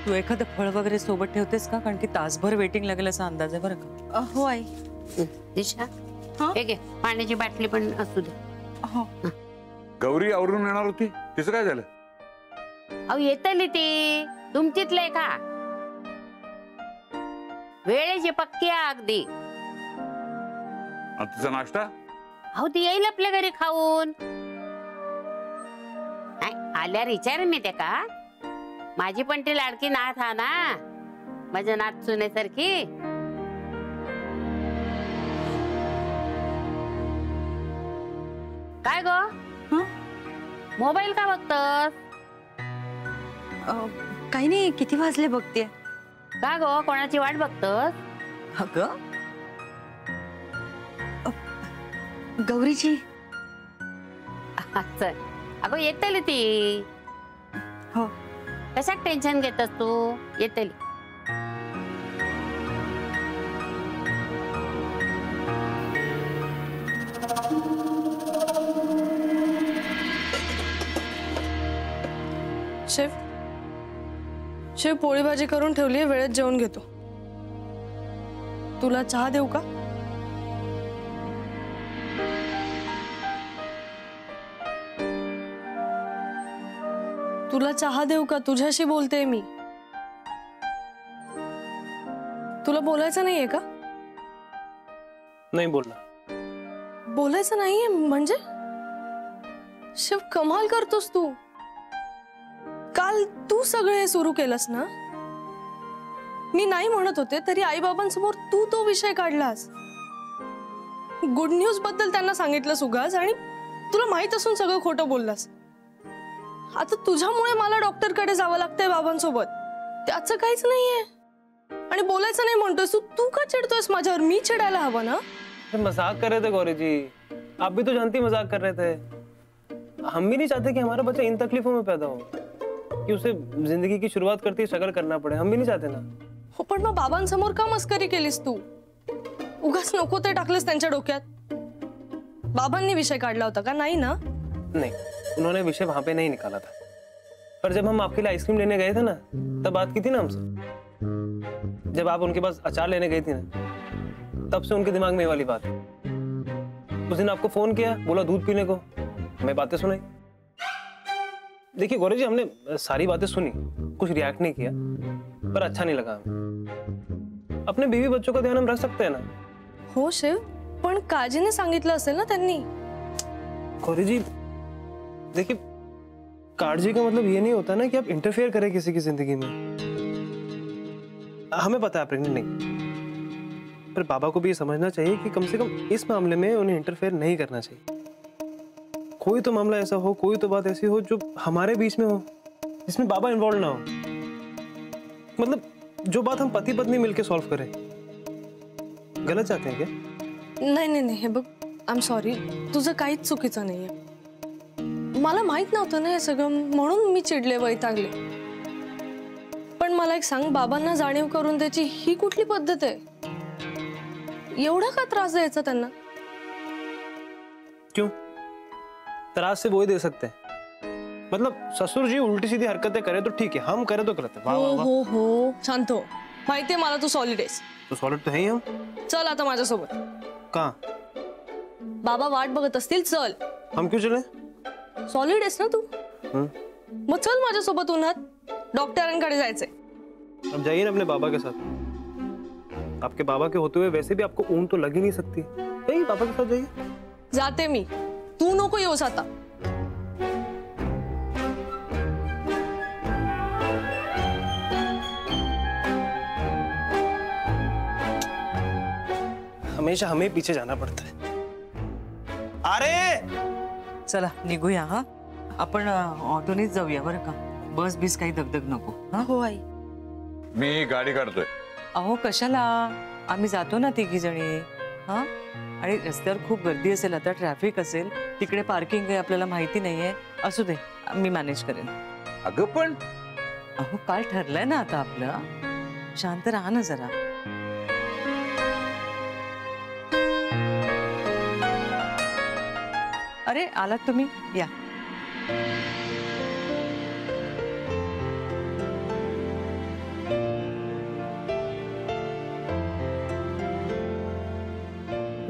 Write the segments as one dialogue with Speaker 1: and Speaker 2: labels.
Speaker 1: तू एखादं फळ वगैरे सोबत ठेवतेस का? कारण की तासभर वेटिंग लागेल असा अंदाज आहे बरं का.
Speaker 2: हो आई.
Speaker 3: दिशा हे घे पाण्याची बाटली पण असू दे.
Speaker 2: हो.
Speaker 4: गौरी आवरून येणार होती, तिचं काय झालं?
Speaker 3: अहो येतली ती तुमचीतलंय का? वेळेची पक्की आहे अगदी.
Speaker 4: आणि तिचा नाश्ता?
Speaker 3: अहो ती येईल आपल्या घरी खाऊन. आल्यावर विचार मी त्या का माझी पण ती लाडकी नाथ हा ना, माझ्या नाथ सुनेसारखी. काय गो मोबाईल का बघतस?
Speaker 2: काही नाही, किती वाजले बघते.
Speaker 3: का गो कोणाची वाट बघतस?
Speaker 2: अगं गौरीची.
Speaker 3: चल अगो येतली ती.
Speaker 2: हो.
Speaker 3: कशाक टेन्शन घेतस तू? येतली.
Speaker 5: शिव पोळी भाजी करून ठेवली, वेळेत जेवण घेतो. तुला चहा देऊ का? तुला चहा देऊ का? तुझ्याशी बोलते मी. तुला बोलायचं नाहीये का?
Speaker 6: नाही बोलना.
Speaker 5: बोलायचं नाहीये म्हणजे? शिव कमाल करतोस तू. काल तू सगळे हे सुरू केलंस ना. मी नाही म्हणत होते तरी आई बाबांसमोर तू तो विषय काढलास. गुड न्यूज बद्दल त्यांना सांगितलंस उगाच आणि तुला माहित असून सगळं खोटं बोललास. आता तुझ्यामुळे मला डॉक्टरकडे जावं लागतंय बाबांसोबत. त्याचं काहीच नाहीये आणि बोलायचं नाही म्हणतोस तू. तू का चिडतोयस माझ्यावर? मी चिडायला हवं ना?
Speaker 6: मजाक कर रहे थे गौरी जी, आप भी तो जानती मजाक कर रहे थे. हम भी नहीं चाहते कि हमारा बच्चा इन तकलीफों में पैदा हो, कि उसे जिंदगी की शुरुआत करते स्ट्रगल करना पड़े. हम भी नहीं चाहते ना.
Speaker 5: हो पण मग बाबांसमोर का मस्करी केलीस तू? उगाच नको ते टाकलेस त्यांच्या डोक्यात. बाबांनी विषय काढला होता का? नहीं ना?
Speaker 6: नहीं, उन्होंने विषय वहां पे नहीं निकाला था. पर जब हम आपके लिए आइसक्रीम लेने गए थे ना, तब बात की थी ना हमसे. जब आप उनके पास अचार लेने गई थी ना, तब से उनके दिमाग में ये वाली बात. उस दिन आपको फोन किया, बोला दूध पीने को, हमें बातें सुनाई. देखिए गौरी जी, हमने सारी बातें सुनी, कुछ रिएक्ट नहीं किया, पर अच्छा नहीं लगा हमें. अपने बीवी बच्चों का ध्यान हम रख सकते हैं ना.
Speaker 5: हो शिव, पण काळजीने सांगितलं असेल ना त्यांनी.
Speaker 6: गौरी जी देखिए, काळजी का मतलब ये नहीं होता ना कि आप इंटरफेयर करें किसी की जिंदगी में. हमें पता है प्रेग्नेंट नहीं, पर बाबा को भी ये समझना चाहिए कि कम से कम इस मामले में उन्हें इंटरफेयर नहीं करना चाहिए. कोई तो मामला ऐसा हो, कोई तो बात ऐसी हो जो हमारे बीच में हो, जिसमें बाबा इन्वॉल्व ना हो. मतलब जो बात हम पति पत्नी मिलकर सॉल्व करें. गलत चाहते हैं क्या?
Speaker 5: नाही नाही नाही, हे बघ, आय एम सॉरी, तुझं काहीच चुकीचं नाहीये. मला माहित नव्हतं ना हे सगळं, म्हणून मी चिडले, वैतागले. पण मला एक सांग, बाबांना जाणीव करून द्यायची ही कुठली पद्धत आहे? एवढा का त्रास द्यायचा त्यांना?
Speaker 6: क्यों? त्रास से वो ही दे सकते हैं. मतलब ससुर जी उल्टी सीधी हरकतें करे तो ठीक है, हम करे तो गलत है. वाह वाह वाह.
Speaker 5: हो शांत हो. माहितीये मला तू सॉलिड आहेस.
Speaker 6: तो सॉलिड तो है ही हम.
Speaker 5: चल आता माझ्यासोबत.
Speaker 6: कहाँ?
Speaker 5: बाबा वाट बघत असतील, चल.
Speaker 6: हम क्यों चले?
Speaker 5: सॉलिड आहेस ना तू. मग चल माझ्यासोबत उन्हात. डॉक्टरांकडे जायचंय.
Speaker 6: अब जाइए ना अपने बाबा के साथ. आपके बाबा के होते हुए वैसे भी आपको ऊन तो लग ही नहीं सकती. जाइए पापा के साथ जाइए.
Speaker 5: जाते मी, तू नको येऊस आता.
Speaker 6: हमेशा हमें पीछे जाना पड़ता है. अरे
Speaker 1: चला निघूया. हा, आपण ऑटोनीच जाऊया बरं का. बस बीस काही दगदग नको. हा
Speaker 2: हो आई.
Speaker 4: मी गाडी काढतोय.
Speaker 1: अहो कशाला, आम्ही जातो ना तिघी जणी. हा, आणि रस्त्यावर खूप गर्दी असेल, आता ट्रॅफिक असेल, तिकडे पार्किंग आहे आपल्याला माहिती नाहीये. असू दे, मी मॅनेज करेन.
Speaker 4: अगं पण
Speaker 1: अहो काल ठरलंय ना आता आपलं. शांत राहा ना जरा. अरे आलात तुम्ही, या.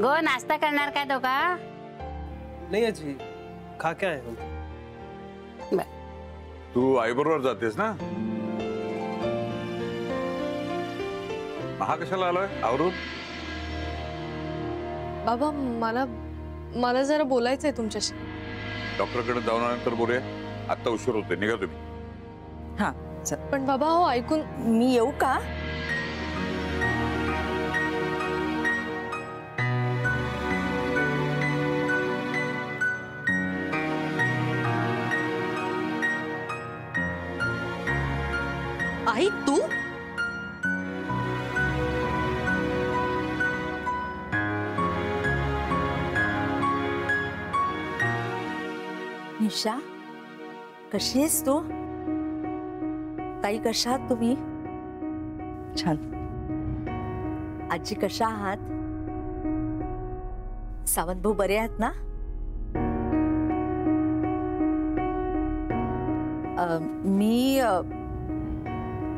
Speaker 3: गो नाश्ता करणार काय दोघा?
Speaker 6: नहीं अजी, खा के आए हम।
Speaker 4: तू आईबरोबर जातेस ना? हा कशाला आलोय आवरून?
Speaker 5: बाबा मला जरा बोलायचंय तुमच्याशी.
Speaker 4: डॉक्टरकडे जाऊन आल्यानंतर बोलूया. आता उशीर होते, निघा तुम्ही.
Speaker 1: हा चल.
Speaker 5: पण बाबा हो ऐकून.
Speaker 2: मी येऊ का? आई तू? निशा, कशी आहेस तू? ताई कशा आहात तुम्ही?
Speaker 1: छान.
Speaker 2: आजी कशा आहात? सावंत भाऊ बरे आहेत ना?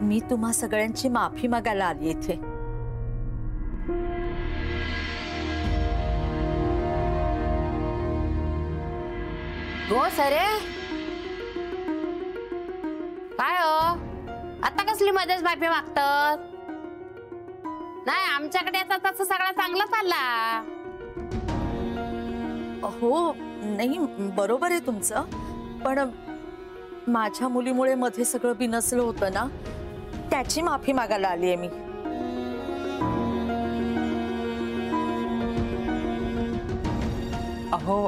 Speaker 2: मी तुम्हा सगळ्यांची माफी मागायला आली इथे.
Speaker 3: गो सरे काय हो आता कसली मध्येच माफी मागतात? नाही आमच्याकडे आता तसं सगळं चांगलं चालला.
Speaker 2: हो नाही बरोबर आहे तुमचं, पण माझ्या मुलीमुळे मध्ये सगळं बिनसलं होतं ना, त्याची माफी मागायला आली आहे मी.
Speaker 1: अहो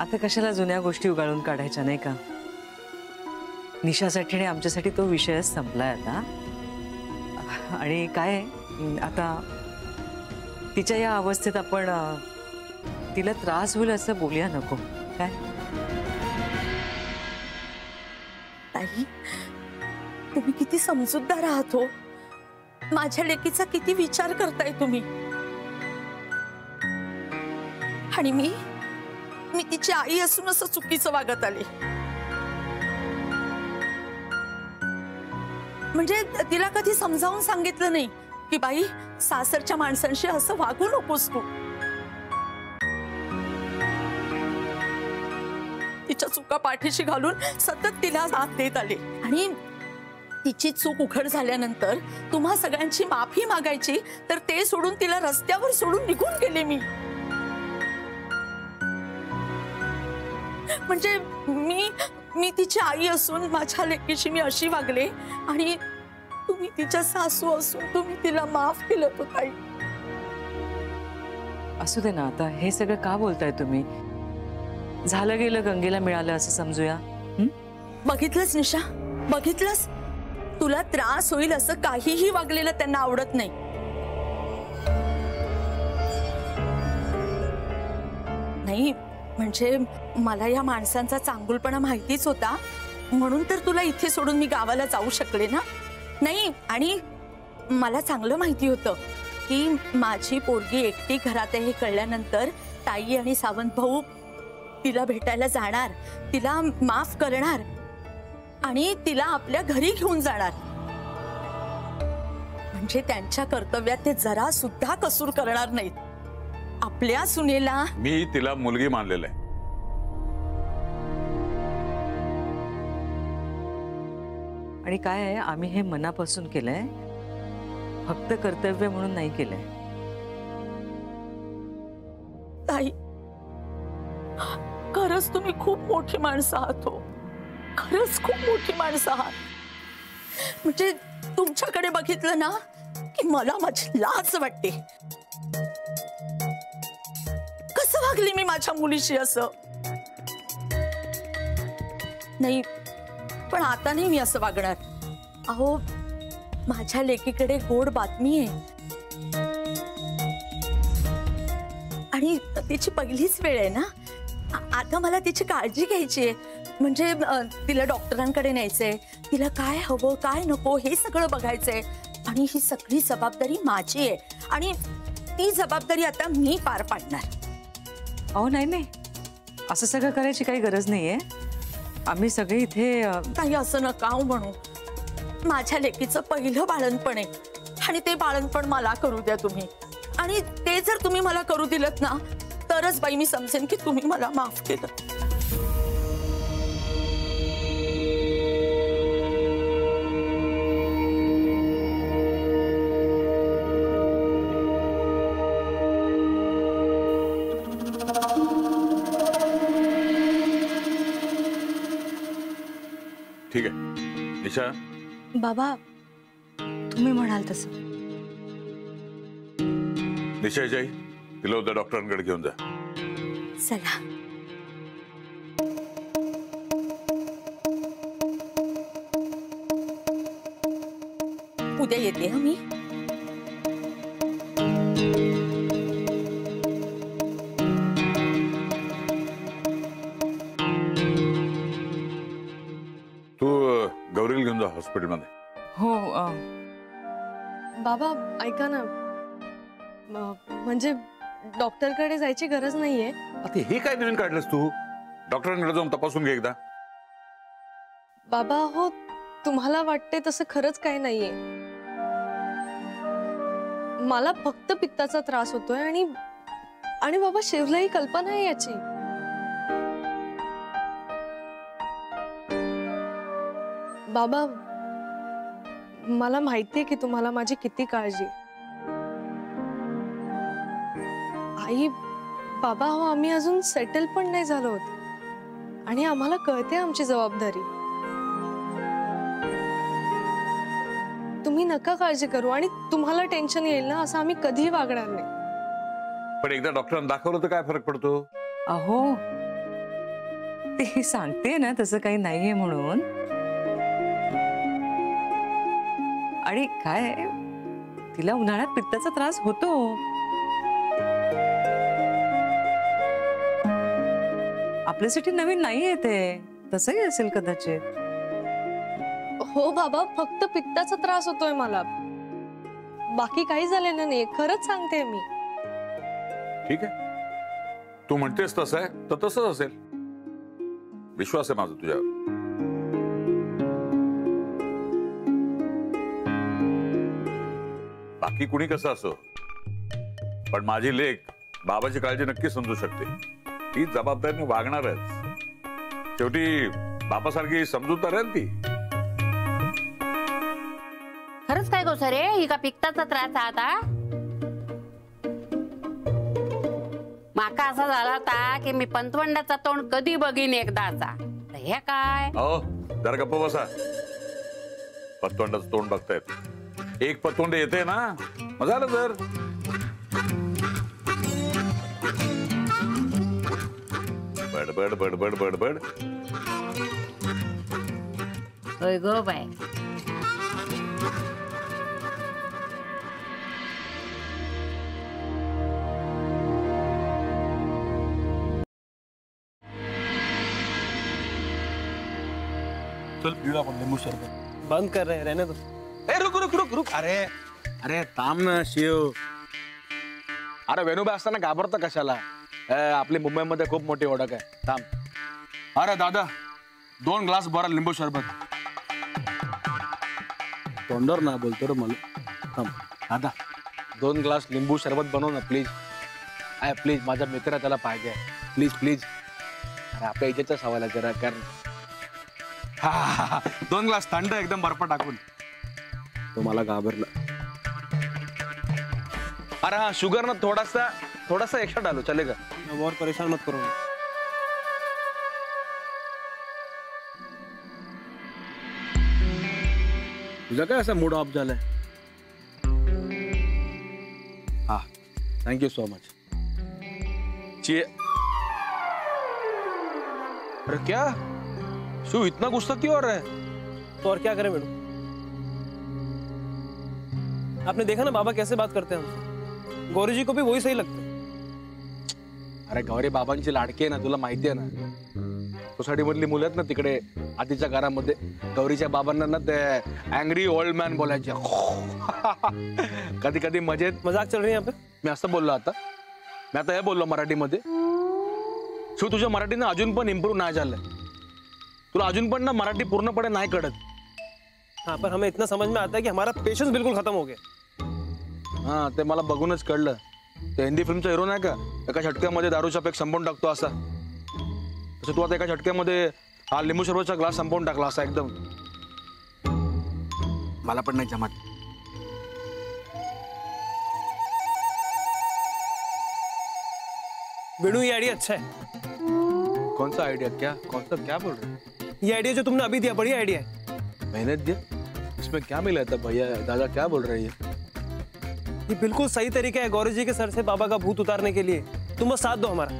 Speaker 1: आता कशाला जुन्या गोष्टी उगाळून काढायच्या नाही का? निशासाठी आणि आमच्यासाठी तो विषयच संपलाय आता. आणि काय आता तिच्या या अवस्थेत आपण तिला त्रास होईल असं बोलूया नको काय?
Speaker 2: ताई तुम्ही किती समजूतदार आहात हो. माझ्या लेकीचा किती विचार करताय तुम्ही. आणि मी तिची आई असून असं चुकीचं वागत आले. म्हणजे तिला कधी समजावून सांगितलं नाही की बाई सासरच्या माणसांशी असं वागू नकोस तू. तिच्या चुका पाठीशी घालून सतत तिला साथ देत आले. आणि तिची चूक उघड झाल्यानंतर तुम्हा सगळ्यांची माफी मागायची तर ते सोडून तिला रस्त्यावर सोडून निघून गेले मी. म्हणजे मी तिची आई असून माझ्या लेकीशी मी अशी वागले आणि तुम्ही तिच्या सासू असून तुम्ही तिला माफ केलं तो ताई.
Speaker 1: असू दे ना आता हे सगळं का बोलताय तुम्ही? झालं गेलं गंगेला मिळालं असं समजूया.
Speaker 2: बघितलंस निशा, बघितलंस? तुला त्रास होईल असं काहीही वागलेलं त्यांना आवडत नाही. नाही म्हणजे मला या माणसांचा चांगुलपणा माहितीच होता म्हणून तर तुला इथे सोडून मी गावाला जाऊ शकले ना. नाही आणि मला चांगलं माहिती होतं की माझी पोरगी एकटी घरात आहे हे कळल्यानंतर ताई आणि सावंत भाऊ तिला भेटायला जाणार, तिला माफ करणार आणि तिला आपल्या घरी घेऊन जाणार. म्हणजे त्यांच्या कर्तव्यात ते जरा सुद्धा कसूर करणार नाहीत. आपल्या सुनेला
Speaker 4: मी तिला मुलगी मानलेलं आहे.
Speaker 1: आणि काय आहे आम्ही हे मनापासून केलंय, फक्त कर्तव्य म्हणून नाही केलंय.
Speaker 2: ताई खरंच तुम्ही खूप मोठी माणसं आहात हो. खरंच खूप मोठी माणसं आहात. म्हणजे तुमच्याकडे बघितलं ना की मला माझी लाज वाटते. कसं वागली मी माझ्या मुलीशी असं? नाही पण आता नाही मी असं वागणार. अहो माझ्या लेकीकडे गोड बातमी आहे आणि तिची पहिलीच वेळ आहे ना. आता मला तिची काळजी घ्यायची आहे. म्हणजे तिला डॉक्टरांकडे न्यायचंय, तिला काय हवं काय नको हे सगळं बघायचंय आणि ही सगळी जबाबदारी माझी आहे आणि ती जबाबदारी आता मी पार पाडणार.
Speaker 1: अहो नाही नाही असं सगळं करायची काही गरज नाहीये. आम्ही सगळे इथे
Speaker 2: काही असं नका म्हणू. माझ्या लेकीचं पहिलं बाळणपण आहे आणि ते बाळणपण मला करू द्या तुम्ही. आणि ते जर तुम्ही मला करू दिलत ना तरच बाई मी समजेन की तुम्ही मला माफ केलं.
Speaker 4: ठीक आहे निशा,
Speaker 5: बाबा तुम्ही म्हणाल तसं.
Speaker 4: निशा जाई तिला उद्या डॉक्टरांकडे घेऊन जा.
Speaker 2: चला. उद्या येते हं मी.
Speaker 4: तू गौरीला घेऊन जा हॉस्पिटलमध्ये.
Speaker 1: हो
Speaker 5: बाबा ऐका ना, म्हणजे डॉक्टरकडे जायची गरज नाहीये.
Speaker 4: आता हे काय नवीन काढलंस तू? डॉक्टरांकडे जाऊन तपासून घे एकदा.
Speaker 5: बाबा हो, तुम्हाला वाटते तसं खरंच काही नाहीये. मला फक्त पित्ताचा त्रास होतोय आणि आणि बाबा शिवलाही कल्पना आहे याची. बाबा मला माहितीये की तुम्हाला माझी किती काळजी. आई बाबा हो, आम्ही अजून सेटल पण नाही झालो होतो आणि आम्हाला कळते आमची जबाबदारी. तुम्ही नका काळजी करू आणि तुम्हाला टेन्शन येईल ना असं आम्ही कधीही वागणार नाही.
Speaker 4: पण एकदा डॉक्टरांना दाखवलं तर काय फरक पडतो?
Speaker 1: अहो ते सांगते ना तसं काही नाहीये म्हणून. आणि काय तिला उन्हाळ्यात पित्ताचा त्रास होतो. आपल्यासाठी नवीन नाहीये ते, तसंही असेल कदाचित.
Speaker 5: हो बाबा, फक्त पित्ताचा त्रास होतोय मला, बाकी काही झालेलं नाही. खरंच सांगते मी.
Speaker 4: ठीक आहे, तू म्हणतेस तसं आहे तर तसंच असेल. विश्वास आहे माझा तुझ्यावर. बाकी कुणी कसं असो, पण माझी लेक बाबाची काळजी नक्की समजू शकते. ती जबाबदारीने वागणारच. शेवटी बापासारखी समजूतदार आहे ती.
Speaker 3: खरंच काय गो सरे, ही का पित्ताचा त्रास आहे आता? माका असा झाला होता की मी पंतवंडाचा तोंड कधी बघीन एकदाचा. हे काय
Speaker 4: अहो जरा गप्प बसा. पतोंडाचं तोंड बघतायत. एक पतोंड येते ना, मग झालं तर. बडबड बडबड बडबड.
Speaker 3: होय गो बाय.
Speaker 6: चल पिऊ आपण लिंबू सरबत. बंद कर रहे, रहने दो. ए रुक रुक रुक रुक.
Speaker 7: अरे अरे थांब ना शिव. अरे वेणुबाई असताना घाबरता कशाला? आपली मुंबईमध्ये खूप मोठी ओळख आहे. थांब. अरे दादा 2 ग्लास भरा लिंबू सरबत. तोंडर ना बोलतो रे मला. थांब दादा 2 ग्लास लिंबू सरबत बनव ना प्लीज. प्लीज, माझा मित्र त्याला पाहिजे. Please please. अरे आपल्या इजेचा सवाल आहे जरा कर. 2 ग्लास थंड एकदम बर्फ टाकून. तो मला घाबरला. अरे हाँ, शुगर ना थोड़ा सा एक्स्ट्रा डालो, चलेगा?
Speaker 6: और परेशान मत करो.
Speaker 7: तुझा काय असा मूड ऑफ झालाय? हाँ थैंक यू सो मच. अरे क्या शिव, इतना गुस्सा क्यों हो रहा है?
Speaker 6: तो और क्या करें मैडम? आपने देखा ना बाबा कैसे बात करते हैं हमसे. गौरी जी को भी वही सही लगता है.
Speaker 7: अरे गौरी बाबांची लाडकी आहे ना, तुला माहिती आहे ना. सोसायटी मधली मुलं आहेत ना तिकडे आधीच्या घरामध्ये, गौरीच्या बाबांना ना ते अँग्री ओल्ड मॅन बोलायचे. कधी कधी मजेत.
Speaker 6: मजाक चल रही है यहाँ पे.
Speaker 7: मी असं बोललो आता. मी आता हे बोललो मराठीमध्ये. शिव, तुझ्या मराठीनं अजून पण इम्प्रूव्ह नाही झालंय. तुला अजून पण ना मराठी पूर्णपणे नाही कळत.
Speaker 6: हाँ, पर हमें इतना समझ में आता है कि हमारा पेशेंस बिल्कुल खत्म हो गया.
Speaker 7: हाँ, ते मला बघूनच कळलं. ते हिंदी फिल्मचा हिरो नाही का, एका झटक्यामध्ये दारूचा पॅक संपवून टाकतो असा, तसं तू आता एका झटक्यामध्ये हा लिंबू सरबतचा ग्लास संपवून टाकला असा एकदम. मला पण नाही जमत.
Speaker 6: वेणु, ये आइडिया अच्छा है.
Speaker 7: कौन सा आइडिया? क्या कौन सा, क्या बोल रहे हैं?
Speaker 6: ये आइडिया जो तुमने अभी दिया बढ़िया आइडिया है.
Speaker 7: मेहनत दिया, इसमें क्या मिला था भैया? दादा क्या बोल रहे हैं?
Speaker 6: ये बिल्कुल सही तरीका है गौरी जी के सर से बाबा का भूत उतारने के लिए. तुम बस साथ दो हमारा.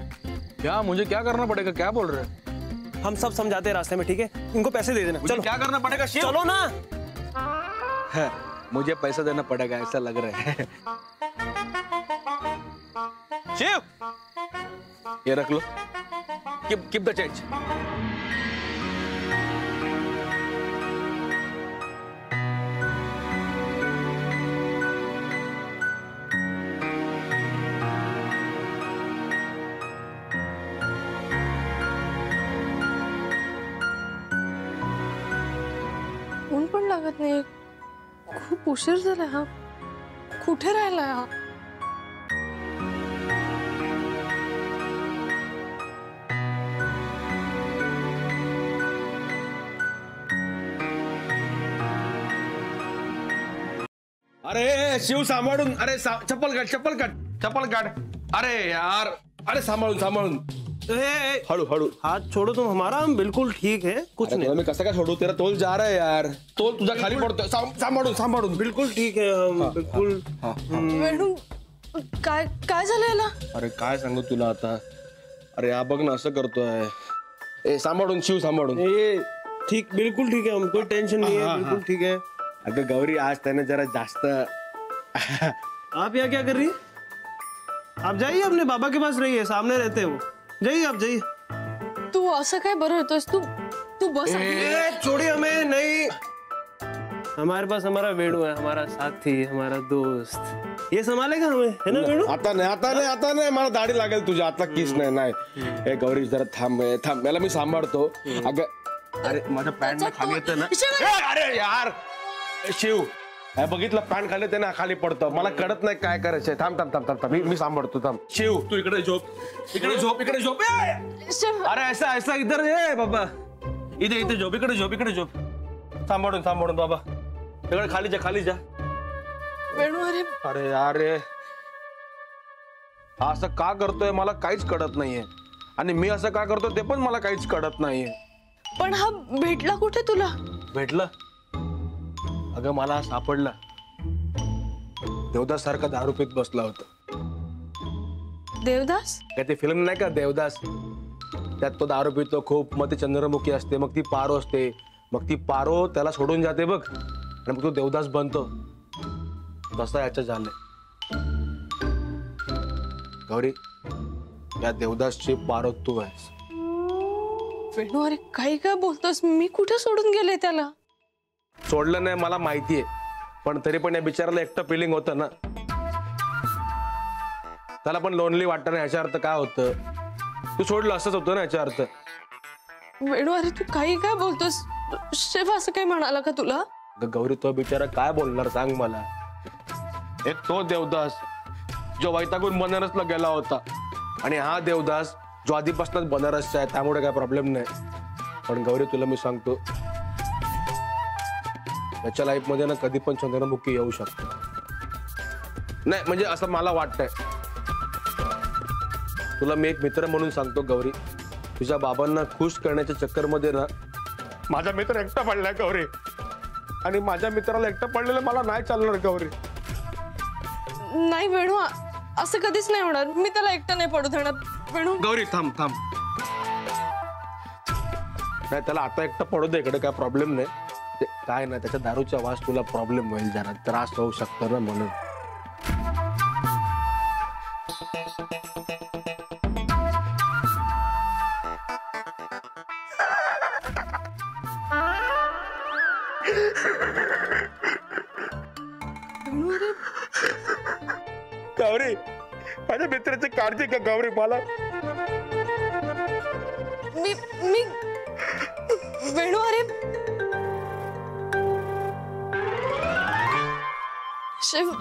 Speaker 7: क्या मुझे क्या करना पड़ेगा? क्या बोल रहे हैं?
Speaker 6: हम सब समझाते हैं रास्ते में, ठीक है? इनको पैसे दे देना.
Speaker 7: मुझे
Speaker 6: चलो
Speaker 7: क्या करना पड़ेगा शिव?
Speaker 6: चलो ना.
Speaker 7: है, मुझे पैसा देना पड़ेगा ऐसा लग रहा है. शिव, ये रख लो. Keep the change.
Speaker 5: ऊन पण लागत नाही. खूप उशीर झाला. हा कुठे राहिलाय हा?
Speaker 7: अरे शिव सांभाळून. अरे चप्पल काढ, चप्पल काढ, चप्पल काढ. अरे यार, अरे सांभाळून सांभाळून. हळू हळू.
Speaker 6: हाथ छोड़ो तुम हमारा. हम बिल्कुल ठीक है, कुछ नहीं.
Speaker 7: मैं कसं काय सोडू? तेरा तोल जा रहा है यार. तोल तुझा खाली पडतोय. सांभाळून सांभाळून.
Speaker 6: बिल्कुल ठीक है हम. बिल्कुल.
Speaker 5: वेणू, काय काय झालं याला?
Speaker 7: अरे काय सांगू तुला आता. अरे हा बघ ना असं करतोय. ए सांभाळून शिव, सांभाळून.
Speaker 6: ये ठीक, बिल्कुल ठीक है. हम कोई टेंशन नहीं है. बिल्कुल ठीक है.
Speaker 7: अगं गौरी, आज त्याने जरा जास्त.
Speaker 6: आप यहाँ क्या कर रही है? आप जाइए अपने बाबा के पास रहिए, सामने रहते हैं वो. जाइए आप, जाइए.
Speaker 5: तू असं काय बरं होतोस? तू तू बस.
Speaker 6: छोड़िए हमें. नहीं, हमारे पास हमारा वेणु है, हमारा साथी, हमारा दोस्त. ये संभालेगा हमें, है ना वेणु?
Speaker 7: आता नाही, आता नाही, आता नाही. मला दाढी लागेल तुझ्या. आता किस नाही. नाही ए गौरी, जरा थांब थांब. याला मी सांभाळतो. अगं अरे माझ्या पॅन्ट खाली येतं ना. अरे यार शिव, बघितलं पॅन्ट खाली येते ना, खाली पडतं. मला कळत नाही काय करायचंय. थांब थांब थांब थांब. मी सांभाळतो. थांब शिव, तू इकडे झोप, इकडे झोप, इकडे झोप. अरे ऐसा ऐसा इधर ये बाबा. इथे इथे झोप, इकडे झोप, इकडे झोप. सांभाळून सांभाळून बाबा. इकडे खाली जा, खाली जा.
Speaker 5: वेणू, अरे
Speaker 7: अरे अरे, असं का करतोय मला काहीच कळत नाहीये. आणि मी असं का करतोय ते पण मला काहीच कळत नाहीये.
Speaker 5: पण हा भेटला कुठे तुला?
Speaker 7: भेटलं? अगं मला सापडला. देवदास सारखा दारू पीत बसला होता.
Speaker 5: देवदास?
Speaker 7: काय ते फिल्म नाही का देवदास? त्यात तो दारू पितो खूप. मग ती चंद्रमुखी असते, मग ती पारो असते, मग ती पारो त्याला सोडून जाते बघ, आणि मग तो देवदास बनतो. तसं याचं झालंय. गौरी, या देवदासची पारो तू आहेस.
Speaker 5: वेणू, अरे काही काय बोलतोस? मी कुठे सोडून गेले त्याला?
Speaker 7: सोडलं नाही मला माहितीये, पण तरी पण या बिचाराला एकटं फिलिंग होतं ना. त्याला पण लोनली वाटतं ना. याचा अर्थ काय होतं? तू सोडलं असंच होतं ना याचा अर्थ.
Speaker 5: वेणू, अरे तू काही काय बोलतोस? शिव असं काय म्हणाला का तुला?
Speaker 7: गौरी, तो बिचारा काय बोलणार सांग मला. एक तो देवदास जो वैतागून बनारसला गेला होता, आणि हा देवदास जो आधीपासूनच बनारसचा आहे, त्यामुळे काय प्रॉब्लेम नाही. पण गौरी तुला मी सांगतो, त्याच्या लाईफ मध्ये ना कधी पण चंद्रमुखी येऊ शकतो. नाही म्हणजे असं मला वाटतंय. तुला मी एक मित्र म्हणून सांगतो गौरी, तुझ्या बाबांना खुश करण्याच्या चक्कर मध्ये ना माझा मित्र एकटा पडलाय गौरी. आणि माझ्या मित्राला एकटं पडलेलं मला नाही चालणार गौरी.
Speaker 5: नाही वेणू, असं कधीच नाही होणार. मी त्याला एकटं नाही पडू देणार. वेणू
Speaker 7: गौरी थांब थांब. नाही त्याला आता एकटं पडू दे, इकडे काय प्रॉब्लेम नाही. काय नाही, त्याच्या दारूचा वास तुला प्रॉब्लेम होईल, जरा त्रास होऊ शकतो ना म्हणून. गौरी, माझ्या मित्राची काळजी का गौरी. मला
Speaker 5: मी वेणू, अरे शिव